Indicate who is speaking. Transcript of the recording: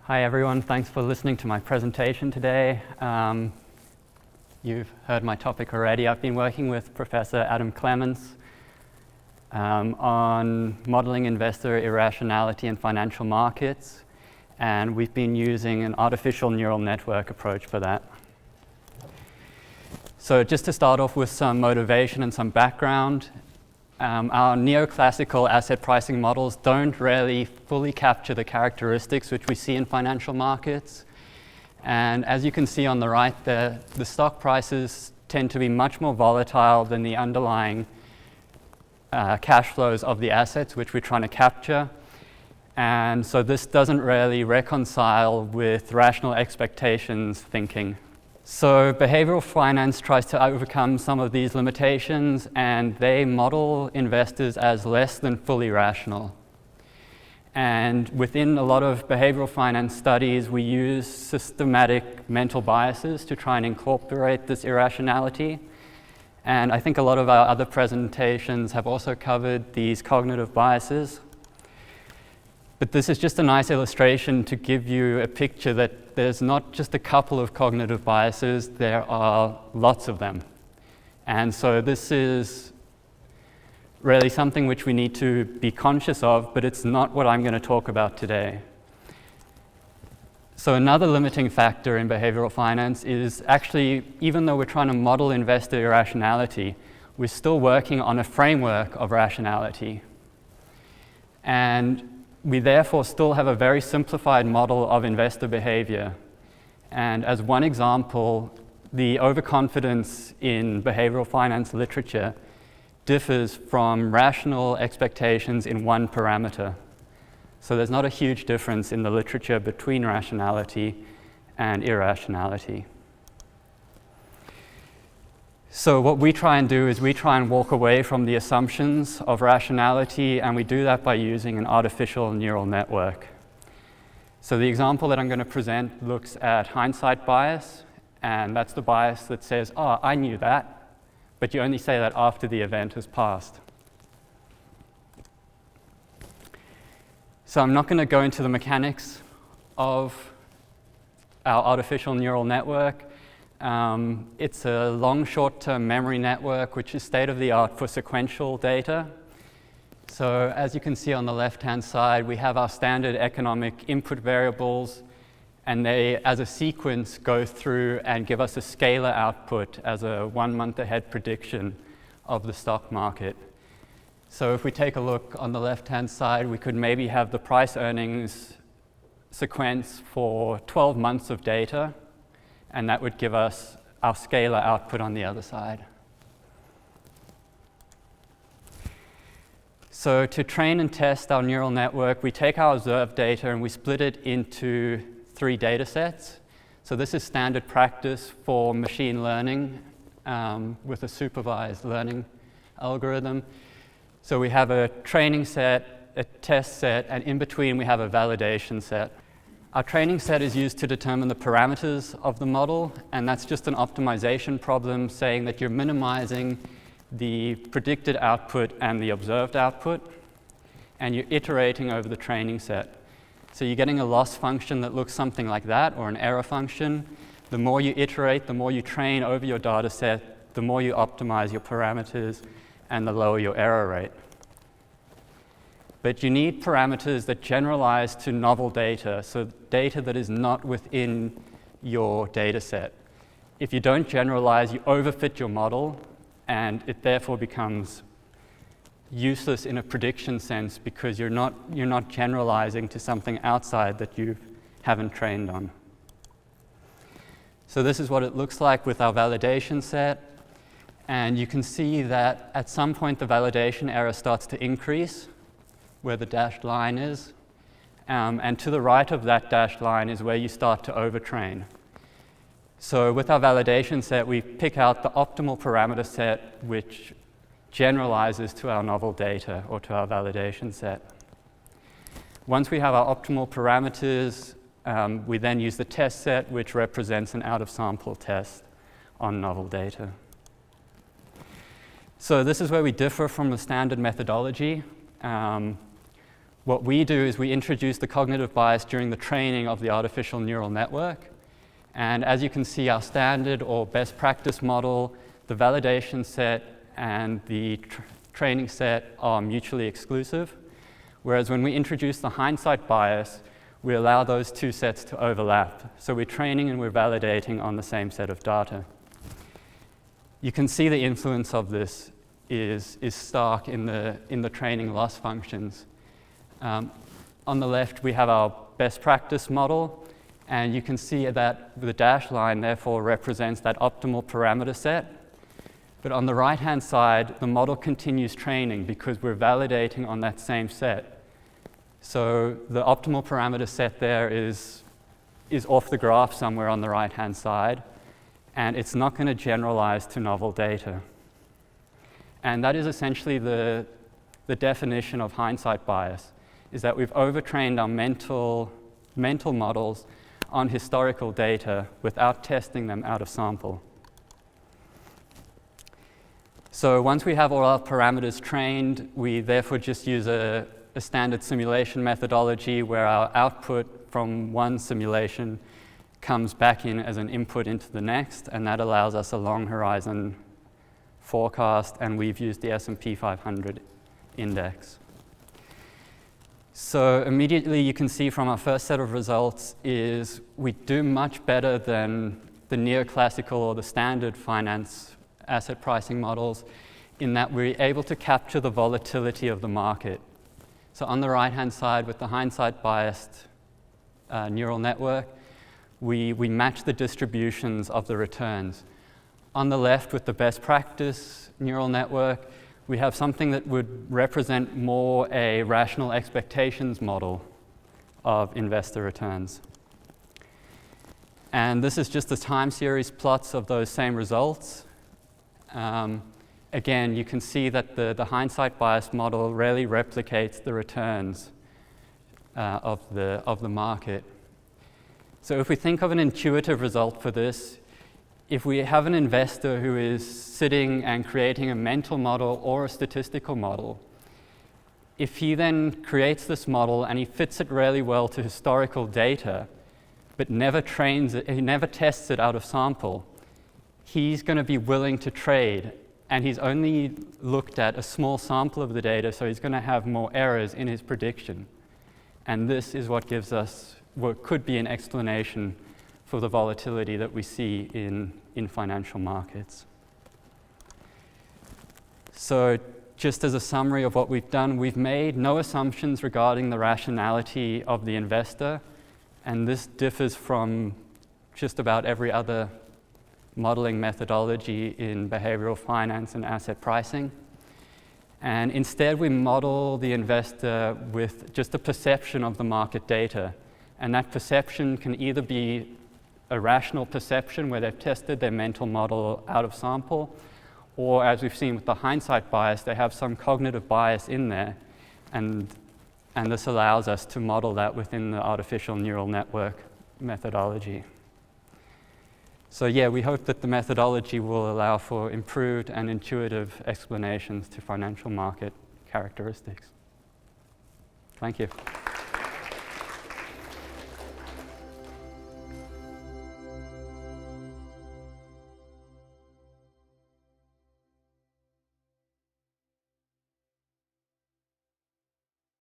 Speaker 1: Hi everyone, thanks for listening to my presentation today. You've heard my topic already. I've been working with Professor Adam Clements on modeling investor irrationality in financial markets, and we've been using an artificial neural network approach for that. So just to start off with some motivation and some background, our neoclassical asset pricing models don't really fully capture the characteristics which we see in financial markets. And as you can see on the right there, the stock prices tend to be much more volatile than the underlying cash flows of the assets which we're trying to capture. And so this doesn't really reconcile with rational expectations thinking. So behavioral finance tries to overcome some of these limitations, and they model investors as less than fully rational. And within a lot of behavioral finance studies, we use systematic mental biases to try and incorporate this irrationality. And I think a lot of our other presentations have also covered these cognitive biases. But this is just a nice illustration to give you a picture that there's not just a couple of cognitive biases, there are lots of them. And so this is really something which we need to be conscious of, but it's not what I'm going to talk about today. So another limiting factor in behavioral finance is actually, even though we're trying to model investor irrationality, we're still working on a framework of rationality. And we therefore still have a very simplified model of investor behavior. And as one example, the overconfidence in behavioral finance literature differs from rational expectations in one parameter. So there's not a huge difference in the literature between rationality and irrationality. So what we try and do is we try and walk away from the assumptions of rationality, and we do that by using an artificial neural network. So the example that I'm going to present looks at hindsight bias, and that's the bias that says, oh, I knew that, but you only say that after the event has passed. So I'm not going to go into the mechanics of our artificial neural network. It's a long short-term memory network which is state-of-the-art for sequential data. So as you can see on the left-hand side, we have our standard economic input variables, and they, as a sequence, go through and give us a scalar output as a 1 month ahead prediction of the stock market. So if we take a look on the left-hand side, we could maybe have the price earnings sequence for 12 months of data, and that would give us our scalar output on the other side. So to train and test our neural network, we take our observed data and we split it into 3 data sets. So this is standard practice for machine learning with a supervised learning algorithm. So we have a training set, a test set, and in between we have a validation set. Our training set is used to determine the parameters of the model, and that's just an optimization problem saying that you're minimizing the predicted output and the observed output, and you're iterating over the training set. So you're getting a loss function that looks something like that, or an error function. The more you iterate, the more you train over your data set, the more you optimize your parameters, and the lower your error rate. But you need parameters that generalize to novel data, so data that is not within your data set. If you don't generalize, you overfit your model, and it therefore becomes useless in a prediction sense because you're not generalizing to something outside that you haven't trained on. So this is what it looks like with our validation set. And you can see that at some point the validation error starts to increase, where the dashed line is, and to the right of that dashed line is where you start to overtrain. So with our validation set, we pick out the optimal parameter set which generalizes to our novel data or to our validation set. Once we have our optimal parameters, we then use the test set, which represents an out-of-sample test on novel data. So this is where we differ from the standard methodology. what we do is we introduce the cognitive bias during the training of the artificial neural network. And as you can see, our standard or best practice model, the validation set and the training set are mutually exclusive. Whereas when we introduce the hindsight bias, we allow those two sets to overlap. So we're training and we're validating on the same set of data. You can see the influence of this is stark in the training loss functions. On the left, we have our best practice model, and you can see that the dashed line therefore represents that optimal parameter set. But on the right-hand side, the model continues training because we're validating on that same set. So the optimal parameter set there is off the graph somewhere on the right-hand side, and it's not going to generalize to novel data. And that is essentially the definition of hindsight bias, is that we've overtrained our mental models on historical data without testing them out of sample. So once we have all our parameters trained, we therefore just use a standard simulation methodology where our output from one simulation comes back in as an input into the next, and that allows us a long horizon forecast, and we've used the S&P 500 index. So immediately you can see from our first set of results is we do much better than the neoclassical or the standard finance asset pricing models in that we're able to capture the volatility of the market. So on the right-hand side with the hindsight biased neural network, we match the distributions of the returns. On the left with the best practice neural network, we have something that would represent more a rational expectations model of investor returns. And this is just the time series plots of those same results. Again, you can see that the hindsight bias model rarely replicates the returns of the market. So if we think of an intuitive result for this, if we have an investor who is sitting and creating a mental model or a statistical model, if he then creates this model and he fits it really well to historical data, but never trains it, he never tests it out of sample, he's going to be willing to trade. And he's only looked at a small sample of the data, so he's going to have more errors in his prediction. And this is what gives us what could be an explanation for the volatility that we see in financial markets. So just as a summary of what we've done, we've made no assumptions regarding the rationality of the investor, and this differs from just about every other modeling methodology in behavioral finance and asset pricing. And instead, we model the investor with just a perception of the market data. And that perception can either be a rational perception where they've tested their mental model out of sample, or as we've seen with the hindsight bias, they have some cognitive bias in there. And this allows us to model that within the artificial neural network methodology. So yeah, we hope that the methodology will allow for improved and intuitive explanations to financial market characteristics. Thank you.